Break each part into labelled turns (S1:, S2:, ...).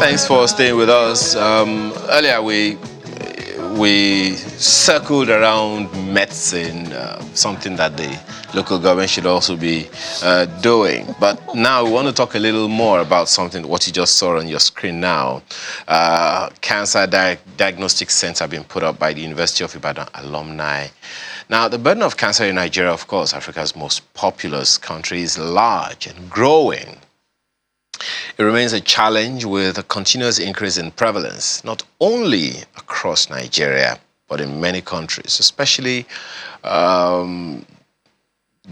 S1: Thanks for staying with us. Earlier we circled around medicine, something that the local government should also be doing. But now we want to talk a little more about something, what you just saw on your screen now. Cancer Diagnostic Center being put up by the University of Ibadan Alumni. Now, the burden of cancer in Nigeria, of course, Africa's most populous country, is large and growing. It remains a challenge with a continuous increase in prevalence, not only across Nigeria, but in many countries, especially the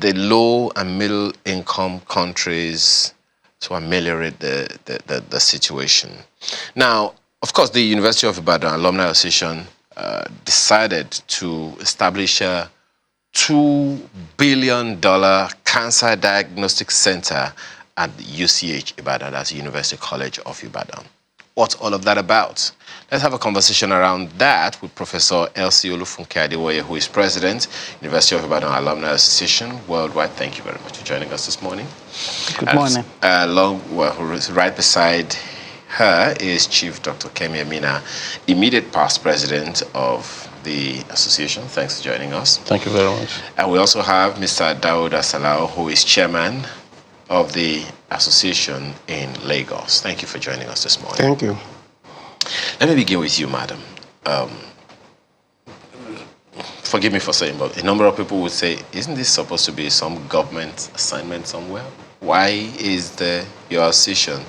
S1: low and middle income countries, to ameliorate the situation. Now, of course, the University of Ibadan Alumni Association decided to establish a $2 billion cancer diagnostic center at the UCH Ibadan, that's University College of Ibadan. What's all of that about? Let's have a conversation around that with Professor Elsie Olufunke Adewoye, who is President, University of Ibadan Alumni Association Worldwide. Thank you very much for joining us this morning.
S2: Good morning.
S1: Right beside her is Chief Dr. Kemi Amina, immediate past President of the association. Thanks for joining us.
S3: Thank you very much.
S1: And we also have Mr. Daouda Salao, who is Chairman of the association in Lagos. Thank you for joining us this morning.
S2: Thank you.
S1: Let me begin with you, madam. Forgive me for saying, but a number of people would say, isn't this supposed to be some government assignment somewhere? Why is your association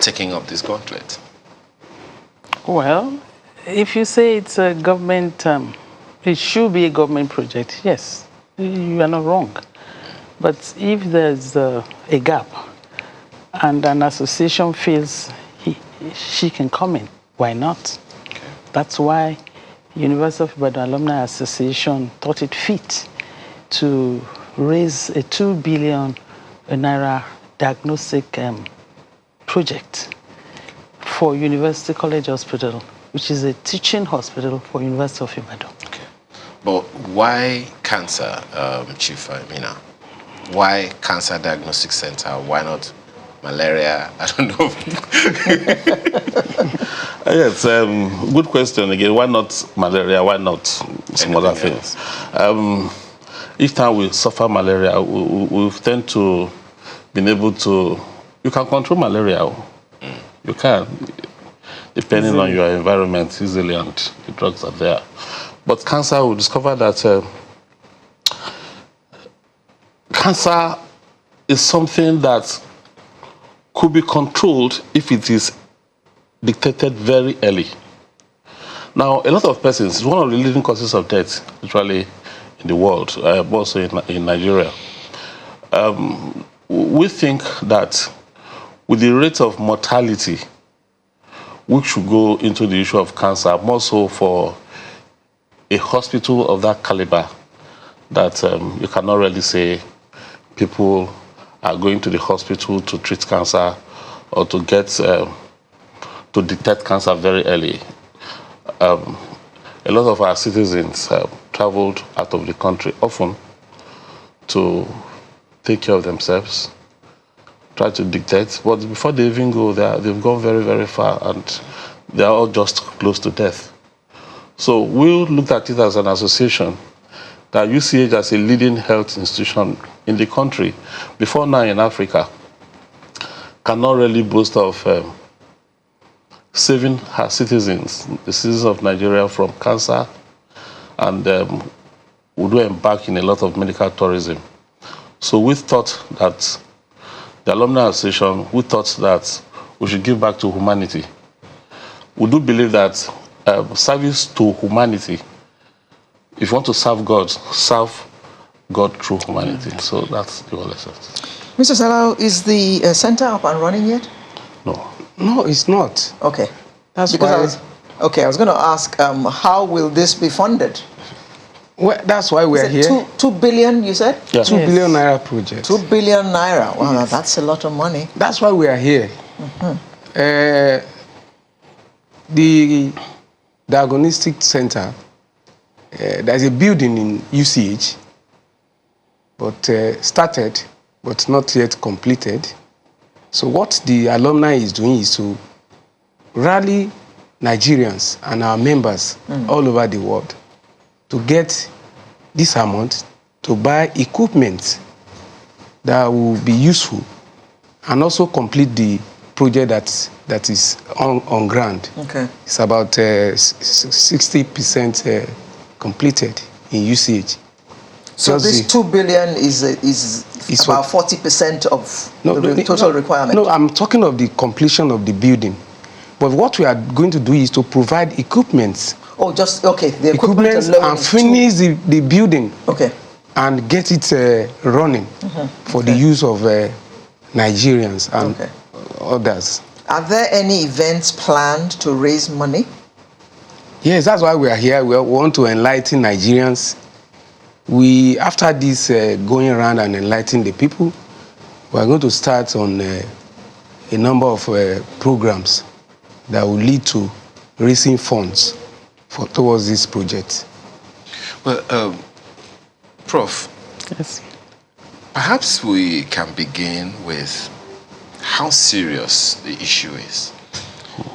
S1: taking up this gauntlet?
S2: Well, if you say it's a government, it should be a government project, yes, you are not wrong. But if there's a gap and an association feels she can come in, why not? Okay. That's why University of Ibadan Alumni Association thought it fit to raise a 2 billion naira diagnostic project for University College Hospital, which is a teaching hospital for University of Ibadan.
S1: Okay. But why cancer, Chief Amina? Why Cancer Diagnostic Center? Why not malaria? I don't know.
S3: Yes, good question again. Why not malaria? Why not some other things? Each time we suffer malaria, we tend to be able to. You can control malaria. You can, depending on your environment, easily, and the drugs are there. But cancer, we discovered that cancer is something that could be controlled if it is detected very early. Now, a lot of persons, it's one of the leading causes of death, actually, in the world, also in Nigeria. We think that with the rate of mortality, we should go into the issue of cancer, more so for a hospital of that caliber, that you cannot really say people are going to the hospital to treat cancer or to get to detect cancer very early. A lot of our citizens traveled out of the country often to take care of themselves, try to detect, but before they even go there, they've gone very, very far, and they're all just close to death. So we looked at it as an association that UCH, as a leading health institution in the country, before now in Africa, cannot really boast of saving her citizens, the citizens of Nigeria, from cancer, and we do embark in a lot of medical tourism. So we thought that the Alumni Association, we thought that we should give back to humanity. We do believe that service to humanity, if you want to serve God through humanity. So that's the whole essence.
S4: Mr. Salao, is the center up and running yet?
S3: No.
S2: No, it's not.
S4: Okay.
S2: That's
S4: because
S2: why.
S4: I was going to ask, how will this be funded?
S2: Well, that's why we're here.
S4: 2 billion, you said?
S3: Yeah.
S2: 2 billion naira project.
S4: 2 billion naira. Wow, yes. That's a lot of money.
S2: That's why we are here. Mm-hmm. The Diagnostic Center, there's a building in UCH, but started, but not yet completed. So what the alumni is doing is to
S5: rally Nigerians and our members all over the world to get this amount to buy equipment that will be useful and also complete the project that is on ground.
S4: Okay.
S5: It's about 60% completed in usage.
S4: So
S5: Just
S4: this
S5: the-
S4: 2 billion is about 40% of the total requirement?
S5: No, I'm talking of the completion of the building. But what we are going to do is to provide equipment.
S4: Oh, just, okay, the equipment alone
S5: And
S4: is
S5: finish the building.
S4: Okay.
S5: And get it running for the use of Nigerians and others.
S4: Are there any events planned to raise money?
S5: Yes, that's why we are here. We want to enlighten Nigerians. After this going around and enlightening the people, we are going to start on a number of programs that will lead to raising funds towards this project.
S1: Well, Prof,
S2: Yes.
S1: perhaps we can begin with how serious the issue is.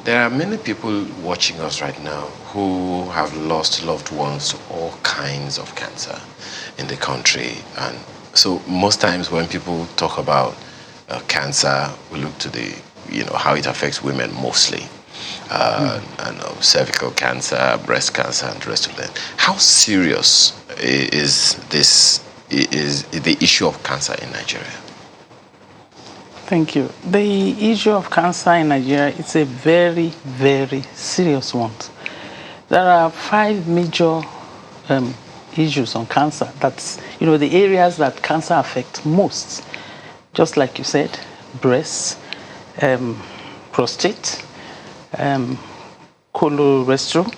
S1: There are many people watching us right now who have lost loved ones to all kinds of cancer in the country. And so most times when people talk about cancer, we look to how it affects women mostly. Cervical cancer, breast cancer, and the rest of them. How serious is the issue of cancer in Nigeria?
S2: Thank you. The issue of cancer in Nigeria is a very, very serious one. There are 5 major issues on cancer. That's, the areas that cancer affects most. Just like you said, breast, prostate, colorectal,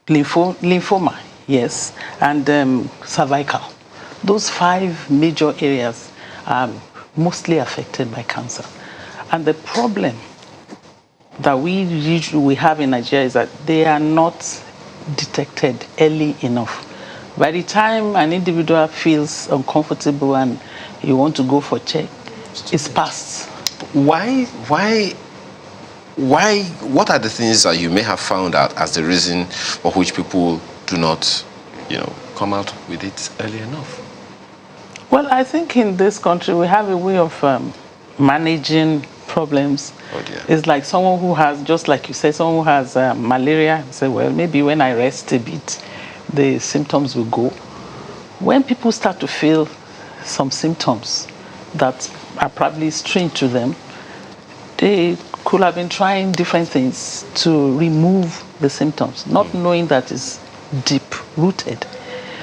S2: lymphoma, yes, and cervical. Those 5 major areas are mostly affected by cancer. And the problem that we have in Nigeria is that they are not detected early enough. By the time an individual feels uncomfortable and you want to go for check, it's past.
S1: Why? What are the things that you may have found out as the reason for which people do not, come out with it early enough?
S2: Well, I think in this country we have a way of managing problems.
S1: Oh dear.
S2: It's like someone who has, just like you said, someone who has malaria. You say, well, maybe when I rest a bit, the symptoms will go. When people start to feel some symptoms that are probably strange to them, they could have been trying different things to remove the symptoms, not knowing that it's deep-rooted.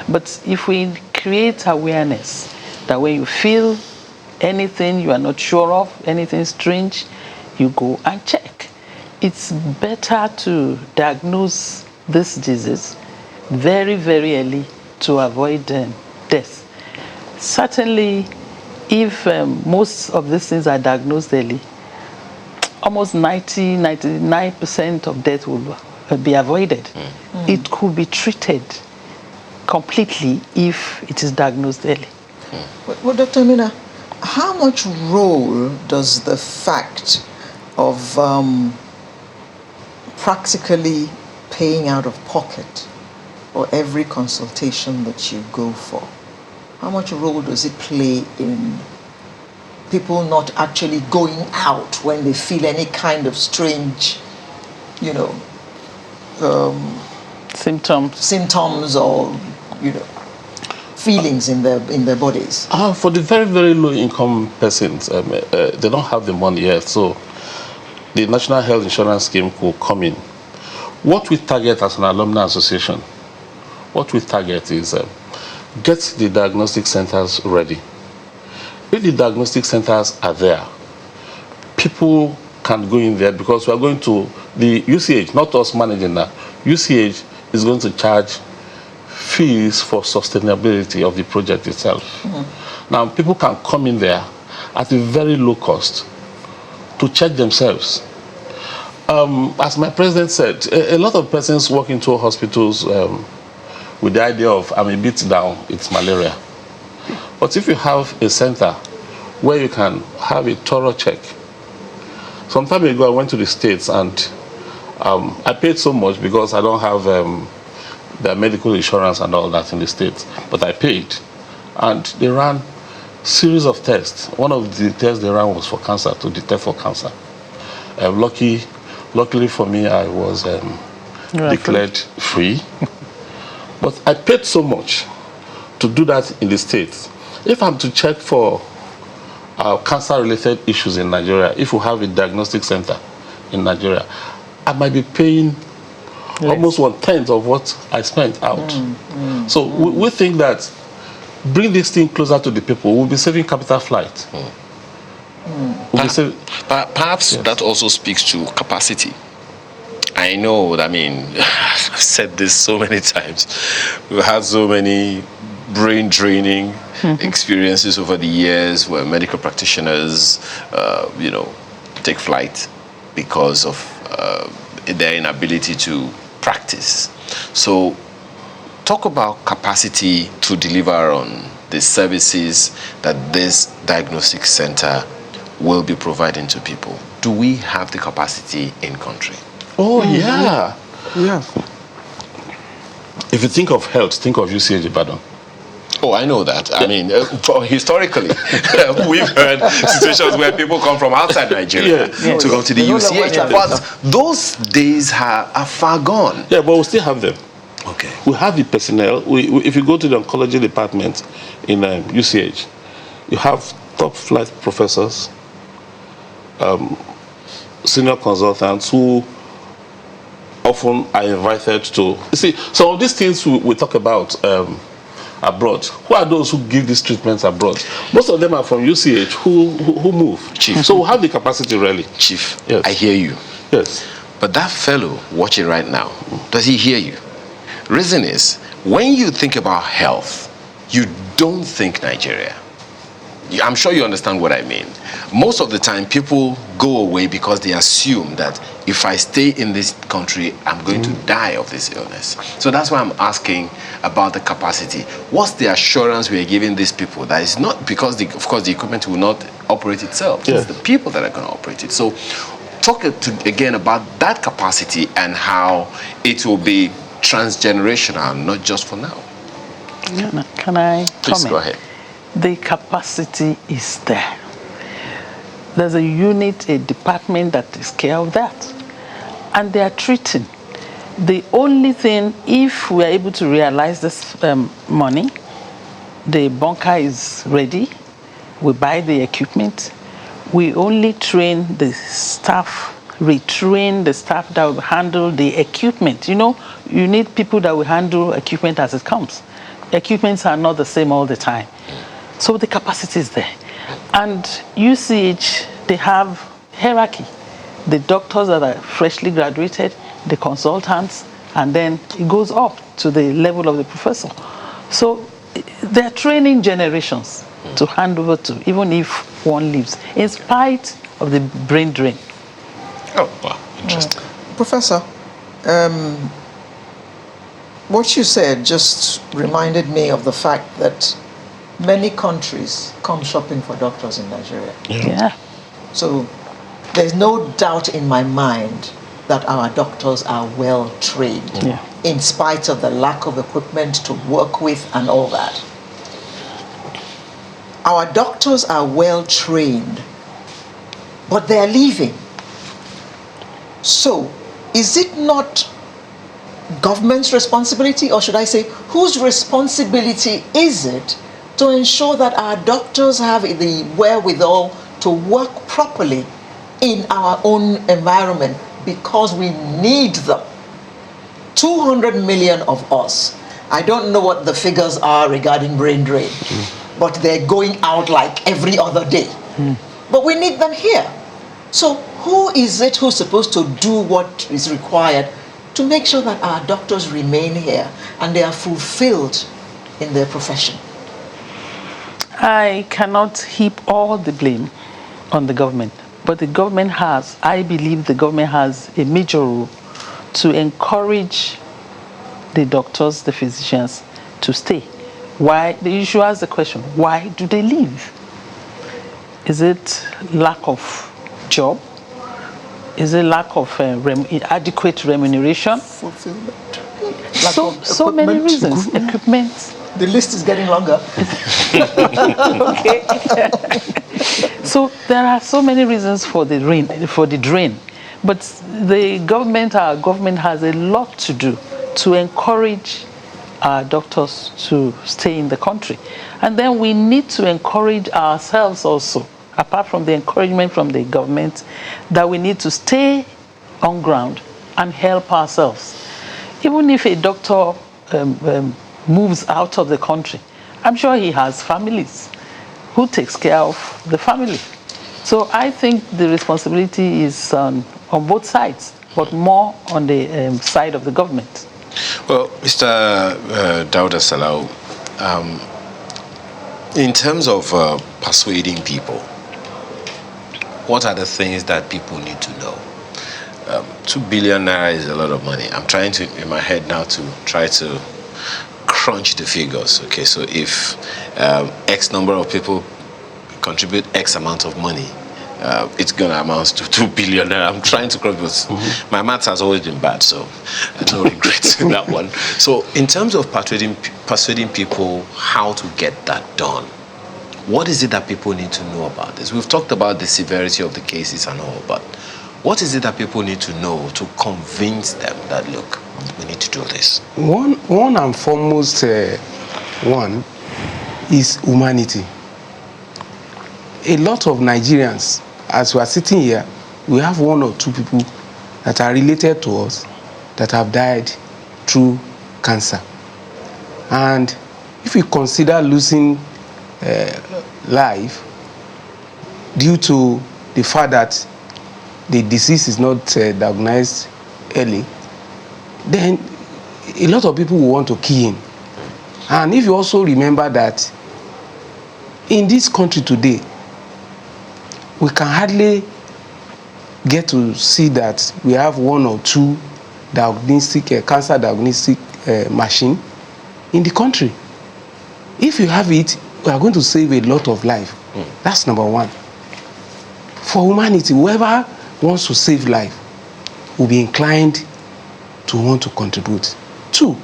S2: But if we create awareness that when you feel anything you are not sure of, anything strange, you go and check. It's better to diagnose this disease very, very early to avoid death. Certainly, if most of these things are diagnosed early, almost 99% of death will be avoided. It could be treated completely if it is diagnosed early.
S4: Well, Dr. Mina, how much role does the fact of practically paying out of pocket for every consultation that you go for, how much role does it play in people not actually going out when they feel any kind of strange, symptoms or, feelings in their bodies?
S3: For the very, very low income persons, they don't have the money yet, so the National Health Insurance Scheme could come in. What we target as an alumni association, what we target is get the diagnostic centers ready. If the diagnostic centers are there, people can go in there because we are going to, the UCH, not us managing that, UCH is going to charge fees for sustainability of the project itself. Now, people can come in there at a very low cost to check themselves. As my president said, a lot of persons walk into hospitals with the idea of, I'm a bit down, it's malaria. But if you have a center where you can have a thorough check Some time ago, I went to the States and I paid so much because I don't have the medical insurance and all that in the States, but I paid. And they ran series of tests. One of the tests they ran was for cancer, to detect for cancer. Luckily for me, I was declared free. But I paid so much to do that in the States. If I'm to check for cancer-related issues in Nigeria, if we have a diagnostic center in Nigeria, I might be paying almost 1/10 of what I spent out. So we think that bring this thing closer to the people, we'll be saving capital flight.
S1: Perhaps that also speaks to capacity. I know, I mean, I've said this so many times. We've had so many brain draining experiences over the years where medical practitioners, take flight because of their inability to practice. So, talk about capacity to deliver on the services that this diagnostic center will be providing to people. Do we have the capacity in country?
S3: Oh, yeah.
S5: Yeah.
S3: If you think of health, think of UCH Ibadan.
S1: Oh, I know that. I mean, historically, we've heard situations where people come from outside Nigeria to go to the UCH, but those days are far gone.
S3: Yeah, but we still have them.
S1: Okay.
S3: We have the personnel. If you go to the oncology department in UCH, you have top flight professors, senior consultants who often are invited to. You see, some of these things we talk about abroad. Who are those who give these treatments abroad? Most of them are from UCH who move.
S1: Chief.
S3: So we have the capacity really.
S1: Chief,
S3: Yes.
S1: I hear you.
S3: Yes.
S1: But that fellow watching right now, does he hear you? Reason is, when you think about health, you don't think Nigeria. I'm sure you understand what I mean. Most of the time, people go away because they assume that if I stay in this country, I'm going to die of this illness. So that's why I'm asking about the capacity. What's the assurance we are giving these people? That is not because, of course, the equipment will not operate itself.
S3: Yeah.
S1: It's the people that are going to operate it. So talk again about that capacity and how it will be transgenerational, not just for now.
S2: Can I
S1: Please
S2: comment?
S1: go ahead.
S2: The capacity is there. There's a unit, a department that takes care of that. And they are treating. The only thing, if we are able to realize this money, the bunker is ready, we buy the equipment, we only train the staff, retrain the staff that will handle the equipment. You know, you need people that will handle equipment as it comes. Equipments are not the same all the time. So the capacity is there. And UCH, they have hierarchy. The doctors that are freshly graduated, the consultants, and then it goes up to the level of the professor. So they're training generations to hand over to, even if one leaves, in spite of the brain drain.
S1: Oh, wow, interesting.
S4: Professor, what you said just reminded me of the fact that many countries come shopping for doctors in Nigeria.
S2: Yeah.
S4: So there's no doubt in my mind that our doctors are well trained, in spite of the lack of equipment to work with and all that. Our doctors are well trained, but they're leaving. So is it not government's responsibility, or should I say, whose responsibility is it to ensure that our doctors have the wherewithal to work properly in our own environment, because we need them? 200 million of us. I don't know what the figures are regarding brain drain, but they're going out like every other day. But we need them here. So who is it who's supposed to do what is required to make sure that our doctors remain here and they are fulfilled in their profession?
S2: I cannot heap all the blame on the government, but the government has, I believe the government has a major role to encourage the doctors, the physicians to stay. Why? You should ask the question, why do they leave? Is it lack of job? Is it lack of adequate remuneration?
S4: Fulfillment.
S2: So many reasons. Equipment.
S4: The list is getting longer.
S2: Okay. So there are so many reasons for the drain. But our government has a lot to do to encourage our doctors to stay in the country. And then we need to encourage ourselves also, apart from the encouragement from the government, that we need to stay on ground and help ourselves. Even if a doctor moves out of the country, I'm sure he has families. Who takes care of the family? So I think the responsibility is on both sides, but more on the side of the government.
S1: Well, Mr. Dauda Salau, in terms of persuading people, what are the things that people need to know? 2 billion naira is a lot of money. I'm trying to, in my head now, to try to crunch the figures. Okay, so if X number of people contribute X amount of money, it's going to amount to 2 billion naira. I'm trying to crunch, but my maths has always been bad, so no regrets in that one. So in terms of persuading people how to get that done, what is it that people need to know about this? We've talked about the severity of the cases and all, but what is it that people need to know to convince them that, look, we need to do this?
S5: One and foremost one is humanity. A lot of Nigerians, as we are sitting here, we have 1 or 2 people that are related to us that have died through cancer. And if we consider losing life due to the fact that the disease is not diagnosed early, then a lot of people will want to kill him. And if you also remember that in this country today, we can hardly get to see that we have 1 or 2 cancer diagnostic machine in the country. If you have it, we are going to save a lot of life. That's number one. For humanity, whoever wants to save life will be inclined to want to contribute. 2,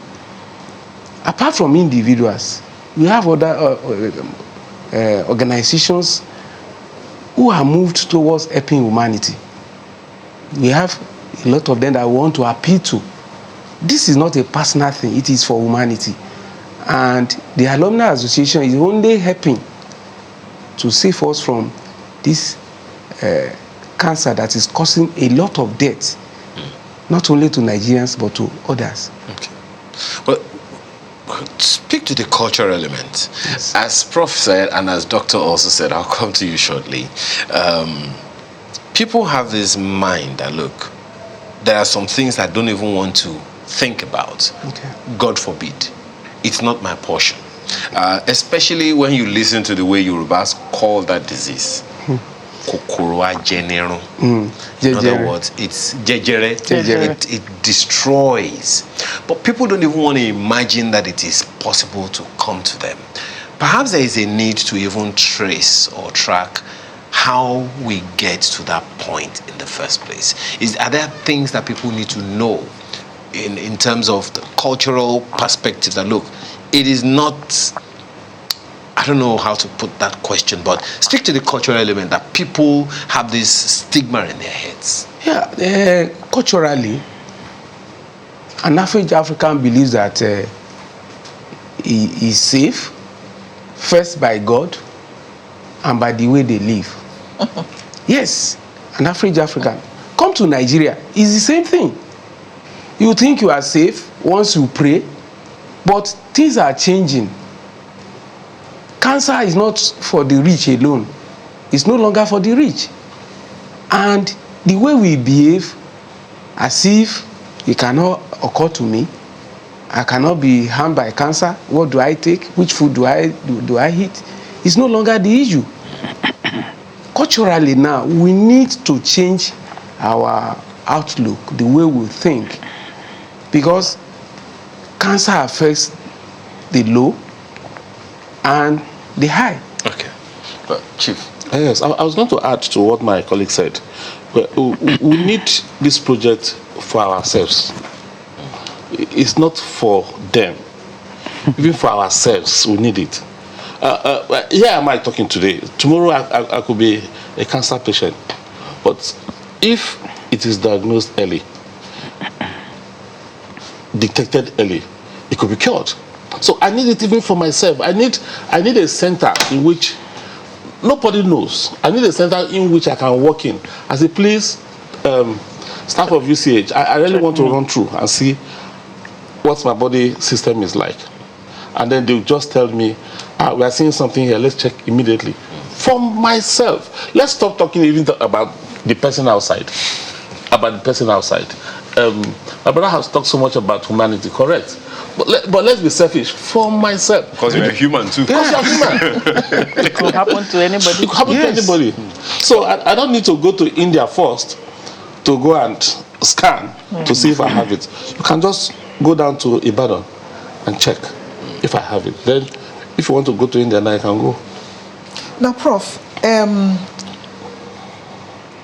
S5: apart from individuals, we have other organizations who are moved towards helping humanity. We have a lot of them that we want to appeal to. This is not a personal thing, it is for humanity. And the Alumni Association is only helping to save us from this cancer that is causing a lot of death, not only to Nigerians but to others.
S1: Okay. Well, speak to the cultural element.
S5: Yes.
S1: As Prof said, and as Doctor also said, I'll come to you shortly. People have this mind that, look, there are some things I don't even want to think about.
S5: Okay.
S1: God forbid. It's not my portion. Especially when you listen to the way Yorubas call that disease. Kokoro general. In other words, it's jejere. It destroys. But people don't even want to imagine that it is possible to come to them. Perhaps there is a need to even trace or track how we get to that point in the first place. Are there things that people need to know in terms of the cultural perspective that, look, it is not, I don't know how to put that question, but stick to the cultural element that people have this stigma in their heads?
S5: Yeah, culturally, an average African believes that he is safe, first by God and by the way they live. Yes, an average African. Come to Nigeria, it's the same thing. You think you are safe once you pray, but things are changing. Cancer is not for the rich alone. It's no longer for the rich. And the way we behave, as if it cannot occur to me, I cannot be harmed by cancer, what do I take, which food do I eat, it's no longer the issue. Culturally now, we need to change our outlook, the way we think, because cancer affects the low and the high.
S1: Okay. Chief.
S3: Yes, I was going to add to what my colleague said. We need this project for ourselves. It's not for them. Even for ourselves, we need it. Here am I talking today. Tomorrow I could be a cancer patient. But if it is diagnosed early, detected early, it could be cured. So I need it even for myself. I need a center in which nobody knows. I need a center in which I can walk in. I say, please, staff of UCH, I really want to run through and see what my body system is like. And then they'll just tell me, we are seeing something here, let's check immediately. For myself. Let's stop talking even about the person outside. My brother has talked so much about humanity, correct? But let's be selfish. For myself.
S1: Because you're human too.
S3: Because you're human.
S2: It could happen to anybody.
S3: It could happen to anybody. So I don't need to go to India first to go and scan to see if I have it. You can just go down to Ibadan and check if I have it. Then if you want to go to India, now you can go.
S4: Now, Prof,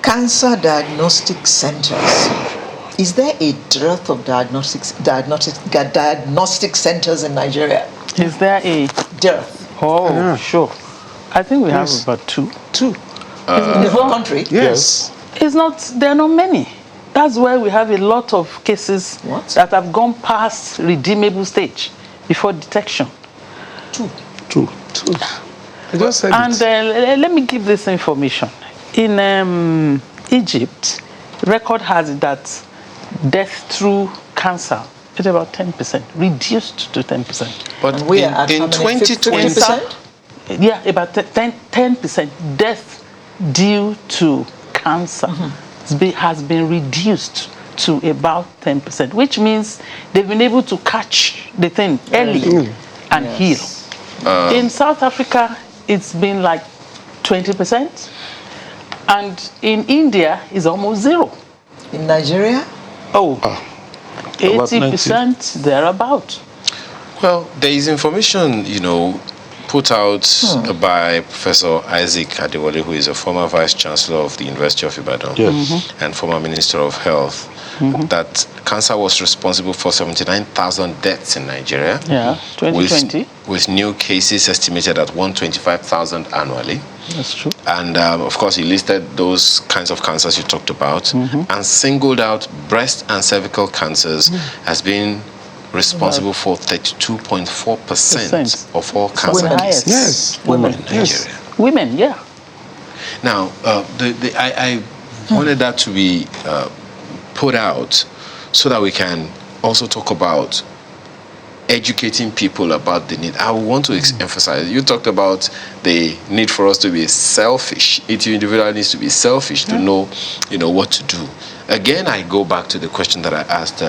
S4: cancer diagnostic centers. Is there a dearth of diagnostic centers in Nigeria?
S2: Is there a
S4: Dearth.
S2: Oh, sure. I think we have about two.
S4: In the whole country?
S3: Yes.
S2: It's not. There are not many. That's why we have a lot of cases that have gone past redeemable stage before detection.
S3: Two.
S5: I just said
S2: And
S5: it.
S2: let me give this information. In Egypt, record has it that death through cancer is about 10%, reduced to 10%.
S1: But
S4: And we are at
S1: in
S4: how many?
S1: 2020,
S4: 50%?
S2: Yeah, about 10% death due to cancer has been reduced to about 10%, which means they've been able to catch the thing early and heal. In South Africa, it's been like 20%, and in India, it's almost zero.
S4: In Nigeria?
S2: 80% thereabout.
S1: well, there is information, put out by Professor Isaac Adewale, who is a former Vice Chancellor of the University of Ibadan and former Minister of Health, that cancer was responsible for 79,000 deaths in Nigeria.
S2: Yeah, 2020.
S1: With new cases estimated at 125,000 annually.
S2: That's true.
S1: And of course, he listed those kinds of cancers you talked about and singled out breast and cervical cancers as being responsible for 32.4% of all cancer cases.
S5: Yes.
S2: Women.
S1: In Nigeria.
S2: Women, yeah.
S1: Now, I wanted that to be put out so that we can also talk about educating people about the need. I want to emphasize, you talked about the need for us to be selfish. Each individual needs to be selfish to know, what to do. Again, I go back to the question that I asked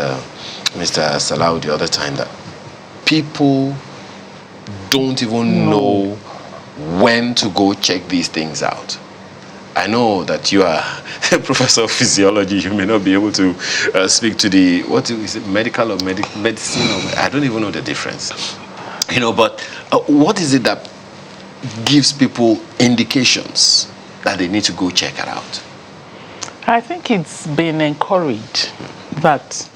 S1: Mr. Salau the other time, that people don't even know when to go check these things out. I know that you are a professor of physiology. You may not be able to speak to the, what is it, medical or medicine? I don't even know the difference. But what is it that gives people indications that they need to go check it out?
S2: I think it's been encouraged that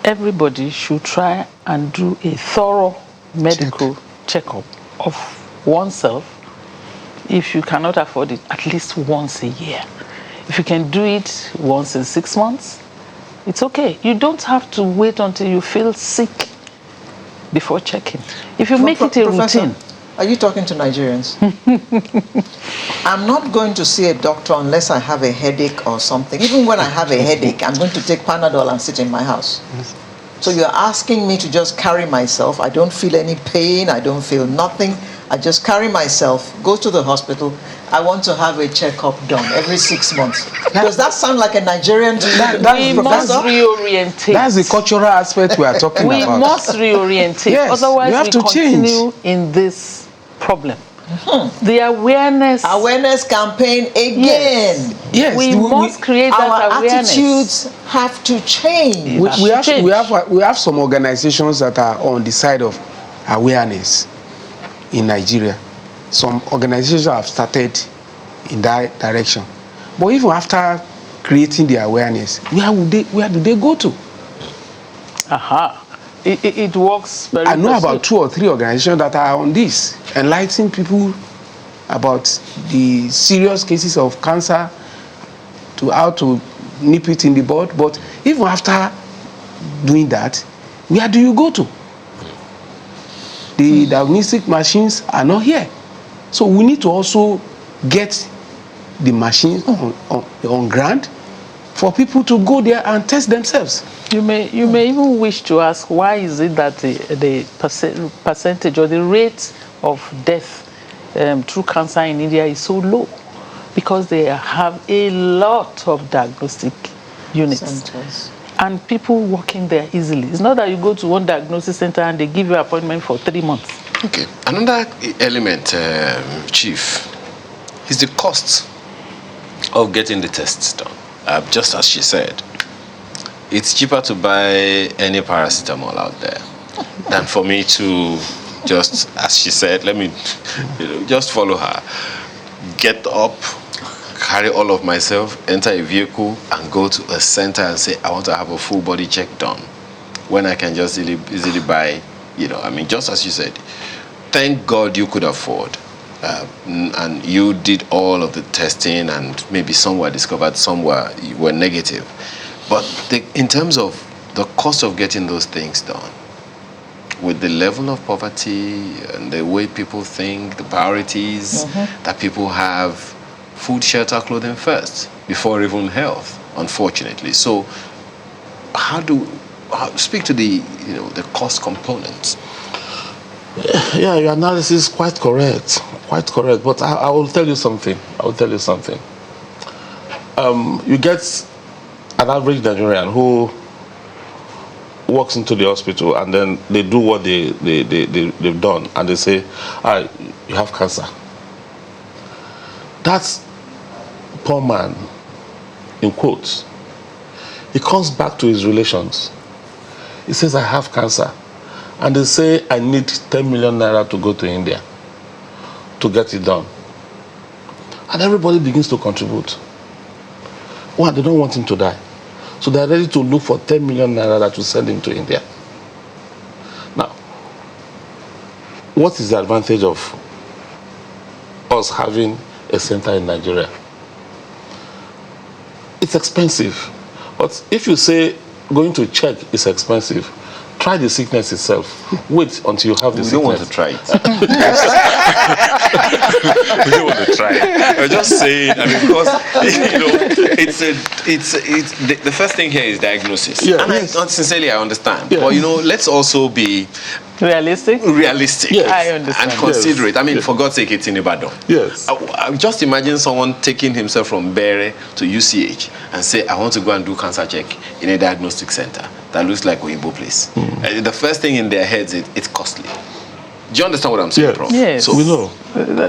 S2: everybody should try and do a thorough medical checkup of oneself. If you cannot afford it, at least once a year. If you can do it once in 6 months, it's okay. You don't have to wait until you feel sick before checking. If you make it a routine.
S4: Are you talking to Nigerians? I'm not going to see a doctor unless I have a headache or something. Even when I have a headache, I'm going to take Panadol and sit in my house. So you're asking me to just carry myself. I don't feel any pain. I don't feel nothing. I just carry myself, go to the hospital. I want to have a checkup done every 6 months. Does that sound like a Nigerian to you?
S2: We must reorientate.
S5: That's the cultural aspect we are talking
S2: We
S5: about.
S2: must reorientate.
S5: Yes,
S2: Otherwise,
S5: we have to
S2: continue in this problem. The awareness
S4: campaign again.
S5: Yes,
S2: we must create that
S4: Our
S2: awareness.
S4: attitudes have to change.
S5: We have some organizations that are on the side of awareness in Nigeria. Some organizations have started in that direction. But even after creating the awareness, where do they go to?
S2: Aha. It works very
S5: I know
S2: persuasive.
S5: about 2 or 3 organizations that are on this, enlightening people about the serious cases of cancer, to how to nip it in the bud. But even after doing that, where do you go to? The diagnostic machines are not here. So we need to also get the machines on ground for people to go there and test themselves.
S2: You may even wish to ask, why is it that the percentage or the rate of death through cancer in India is so low? Because they have a lot of diagnostic units.
S4: Centers.
S2: And people working there easily. It's not that you go to one diagnosis center and they give you an appointment for 3 months.
S1: Okay. Another element, Chief, is the cost of getting the tests done. Just as she said, it's cheaper to buy any paracetamol out there than for me to just, as she said, let me just follow her. Get up, carry all of myself, enter a vehicle, and go to a center and say, I want to have a full body check done. When I can just easily buy, just as you said, thank God you could afford. And you did all of the testing, and maybe some were discovered, some were negative. But in terms of the cost of getting those things done, with the level of poverty and the way people think, the priorities that people have, food, shelter, clothing first, before even health, unfortunately. So speak to the cost components.
S3: Yeah, your analysis is quite correct. But I will tell you something. You get an average Nigerian who walks into the hospital, and then they do what they've done, and they say, you have cancer. That's poor man, in quotes. He comes back to his relations. He says, I have cancer. And they say, I need 10 million naira to go to India to get it done. And everybody begins to contribute. One, they don't want him to die. So they're ready to look for 10 million naira to send him to India. Now, what is the advantage of us having a center in Nigeria? It's expensive. But if you say going to check is expensive, try the sickness itself. Wait until you have the sickness.
S1: We don't want to try it. We don't want to try it. I'm just saying, because it's the first thing here is diagnosis.
S3: Yeah,
S1: and
S3: yes.
S1: Sincerely, I understand.
S3: Yeah.
S1: But let's also be
S2: Realistic?
S3: Yes.
S2: I understand.
S1: and considerate.
S3: Yes.
S1: For God's sake, it's in Ibadan.
S3: Yes.
S1: I just imagine someone taking himself from Bere to UCH and say, I want to go and do cancer check in a diagnostic center that looks like Oyinbo place. The first thing in their heads is it's costly. Do you understand what I'm saying,
S3: Yes.
S1: Prof?
S2: Yes.
S1: So
S3: We know.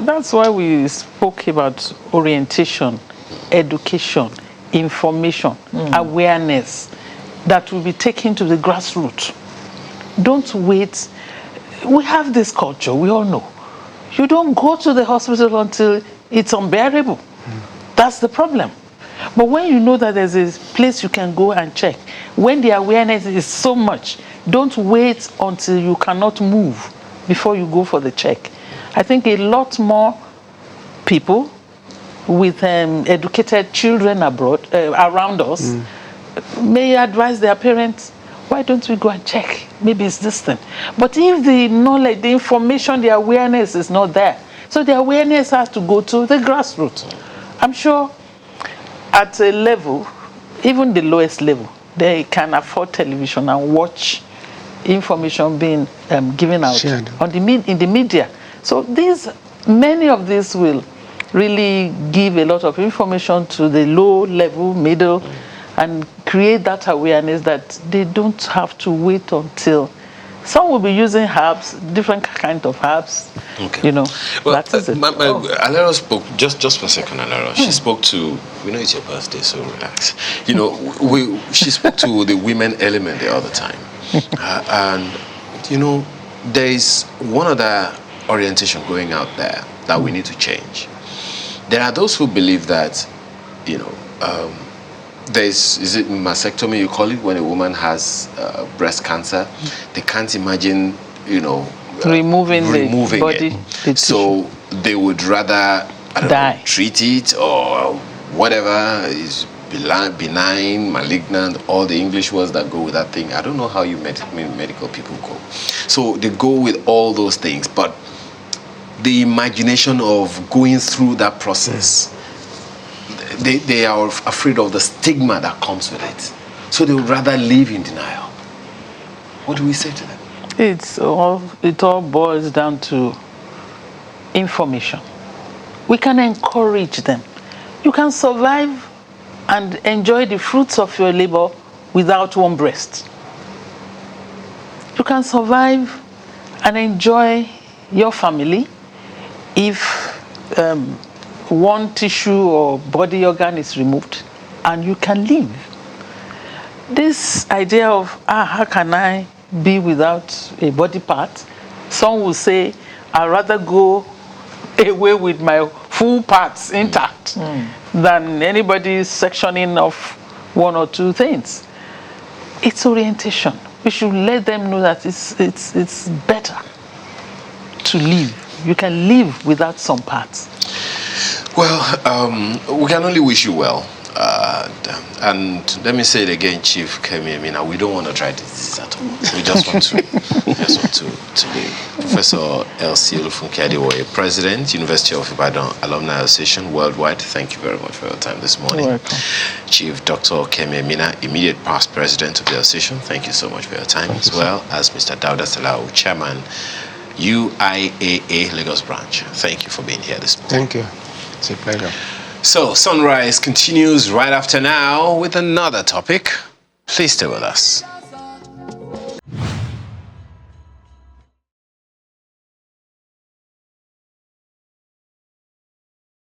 S2: That's why we spoke about orientation, education, information, awareness that will be taken to the grassroots. Don't wait. We have this culture, we all know. You don't go to the hospital until it's unbearable. That's the problem. But when you know that there's a place you can go and check, when the awareness is so much, don't wait until you cannot move before you go for the check. I think a lot more people with educated children around us may advise their parents, why don't we go and check? Maybe it's this thing. But if the knowledge, the information, the awareness is not there, so the awareness has to go to the grassroots. I'm sure at a level, even the lowest level, they can afford television and watch information being given out
S5: Shared.
S2: in the media. So many of these will really give a lot of information to the low level, middle, and create that awareness that they don't have to wait until. Some will be using herbs, different kind of herbs.
S1: Okay.
S2: Well, that is it.
S1: Alero spoke, just for a second, Alero, she spoke to, we know it's your birthday, so relax. She spoke to the women element the other time. And there is one other orientation going out there that we need to change. There are those who believe that, is it mastectomy you call it, when a woman has breast cancer? They can't imagine,
S2: removing the body,
S1: it.
S2: the
S1: So they would rather
S2: die,
S1: treat it or whatever is benign, malignant, all the English words that go with that thing. I don't know how you medical people go. So they go with all those things, but the imagination of going through that process, they are afraid of the stigma that comes with it. So they would rather live in denial. What do we say to them?
S2: it all boils down to information. We can encourage them. You can survive and enjoy the fruits of your labor without one breast. You can survive and enjoy your family if one tissue or body organ is removed, and you can live. This idea of, how can I be without a body part? Some will say, I'd rather go away with my full parts intact than anybody sectioning off one or two things. It's orientation. We should let them know that it's better to live. You can live without some parts.
S1: Well, we can only wish you well. And let me say it again, Chief Kemi Amina, we don't want to try this at all. We just want to live. Professor L.C. Olufunke Adewoye, President, University of Ibadan Alumni Association Worldwide, thank you very much for your time this morning.
S2: You're welcome.
S1: Chief Dr. Kemi Amina, immediate past President of the Association, thank you so much for your time, as well as Mr. Dauda Salau, Chairman, UIAA Lagos Branch. Thank you for being here this morning.
S5: Thank you. It's a pleasure.
S1: So, Sunrise continues right after now with another topic. Please stay with us.